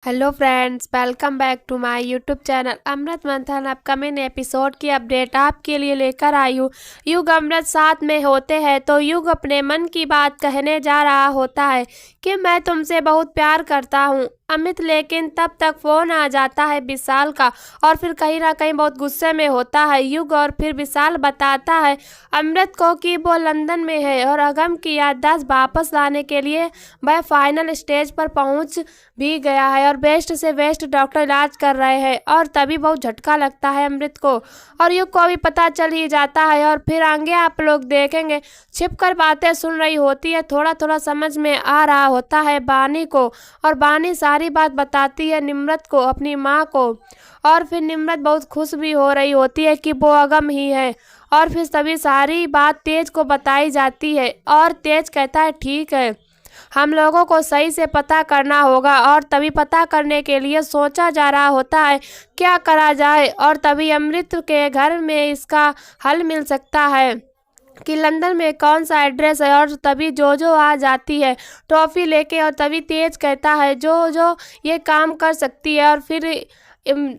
Hello friends, welcome back to my YouTube channel. Amrit Manthan upcoming episode की update आपके लिए लेकर आई हूँ। युग अमृत साथ में होते हैं तो युग अपने मन की बात कहने जा रहा होता है कि मैं तुमसे बहुत प्यार करता हूँ अमित, लेकिन तब तक फोन आ जाता है विशाल का और फिर कहीं ना कहीं बहुत गुस्से में होता है युग। और फिर विशाल बताता है अमृत को कि वो लंदन में है और अगम की याददाश्त वापस लाने के लिए वह फाइनल स्टेज पर पहुंच भी गया है और बेस्ट से बेस्ट डॉक्टर इलाज कर रहे हैं। और तभी बहुत झटका लगता है अमृत को और युग को भी पता चल ही जाता है। और फिर आगे आप लोग देखेंगे छिपकर बातें सुन रही होती है, थोड़ा थोड़ा समझ में आ रहा होता है बानी को, और बानी सारी बात बताती है निम्रत को, अपनी माँ को। और फिर निम्रत बहुत खुश भी हो रही होती है कि वो अगम ही है। और फिर सभी सारी बात तेज को बताई जाती है और तेज कहता है ठीक है, हम लोगों को सही से पता करना होगा। और तभी पता करने के लिए सोचा जा रहा होता है क्या करा जाए। और तभी अमृत के घर में इसका हल मिल सकता है कि लंदन में कौन सा एड्रेस है। और तभी जो आ जाती है ट्रॉफी लेके और तभी तेज कहता है जो ये काम कर सकती है। और फिर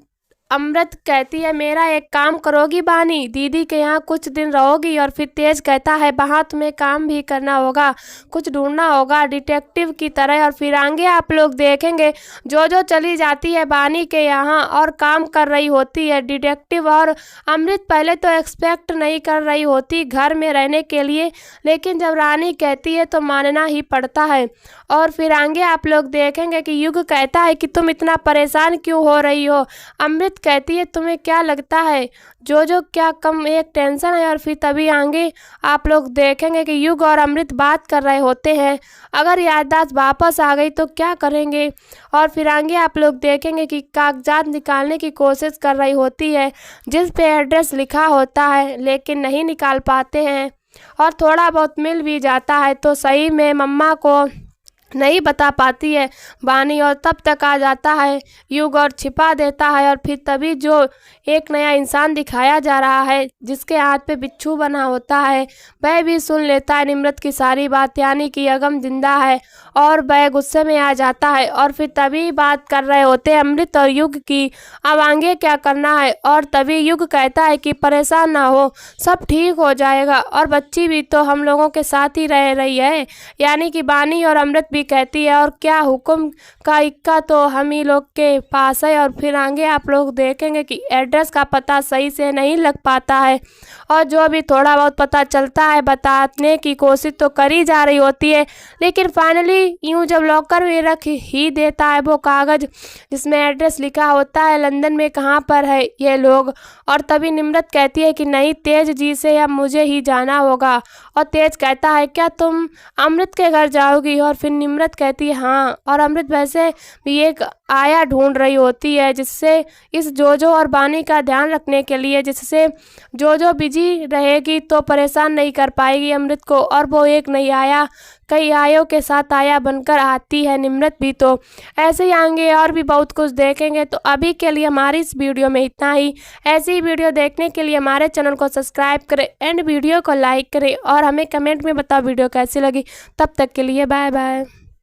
अमृत कहती है मेरा एक काम करोगी बानी, दीदी के यहाँ कुछ दिन रहोगी। और फिर तेज कहता है वहाँ तुम्हें काम भी करना होगा, कुछ ढूंढना होगा डिटेक्टिव की तरह। और फिर आगे आप लोग देखेंगे जो चली जाती है बानी के यहाँ और काम कर रही होती है डिटेक्टिव। और अमृत पहले तो एक्सपेक्ट नहीं कर रही होती घर में रहने के लिए, लेकिन जब रानी कहती है तो मानना ही पड़ता है। और फिर आगे आप लोग देखेंगे कि युग कहता है कि तुम इतना परेशान क्यों हो रही हो। अमृत कहती है तुम्हें क्या लगता है जो क्या कम एक टेंशन है। और फिर तभी आगे आप लोग देखेंगे कि युग और अमृत बात कर रहे होते हैं अगर याददाश्त वापस आ गई तो क्या करेंगे। और फिर आगे आप लोग देखेंगे कि कागजात निकालने की कोशिश कर रही होती है जिस पे एड्रेस लिखा होता है, लेकिन नहीं निकाल पाते हैं और थोड़ा बहुत मिल भी जाता है तो सही में मम्मा को नहीं बता पाती है बानी। और तब तक आ जाता है युग और छिपा देता है। और फिर तभी जो एक नया इंसान दिखाया जा रहा है जिसके हाथ पे बिच्छू बना होता है वह भी सुन लेता है निम्रत की सारी बात, यानी कि अगम जिंदा है। और वह गुस्से में आ जाता है और फिर तभी बात कर रहे होते हैं अमृत और युग की अब आगे क्या करना है। और तभी युग कहता है कि परेशान ना हो, सब ठीक हो जाएगा और बच्ची भी तो हम लोगों के साथ ही रह रही है, यानी कि बानी। और अमृत भी कहती है और क्या हुक्म का इक्का तो हम ही लोग के पास है। और फिर आगे आप लोग देखेंगे कि एड्रेस का पता सही से नहीं लग पाता है और जो भी थोड़ा बहुत पता चलता है बताने की कोशिश तो करी जा रही होती है, लेकिन फाइनली यूं जब लॉकर में रख ही देता है वो कागज जिसमें एड्रेस लिखा होता है लंदन में कहाँ पर है ये लोग। और तभी निम्रत कहती है कि नहीं तेज जी से अब मुझे ही जाना होगा। और तेज कहता है क्या तुम अमृत के घर जाओगी। और फिर निम्रत कहती है हाँ। और अमृत वैसे भी एक आया ढूंढ रही होती है जिससे इस जो और बानी का ध्यान रखने के लिए, जिससे जो बिजी रहेगी तो परेशान नहीं कर पाएगी अमृत को। और वो एक नई आया कई आयों के साथ आया बनकर आती है निम्रत भी। तो ऐसे ही आएंगे और भी बहुत कुछ देखेंगे। तो अभी के लिए हमारी इस वीडियो में इतना ही। ऐसी ही वीडियो देखने के लिए हमारे चैनल को सब्सक्राइब करें एंड वीडियो को लाइक करें और हमें कमेंट में बताओ वीडियो कैसी लगी। तब तक के लिए बाय बाय।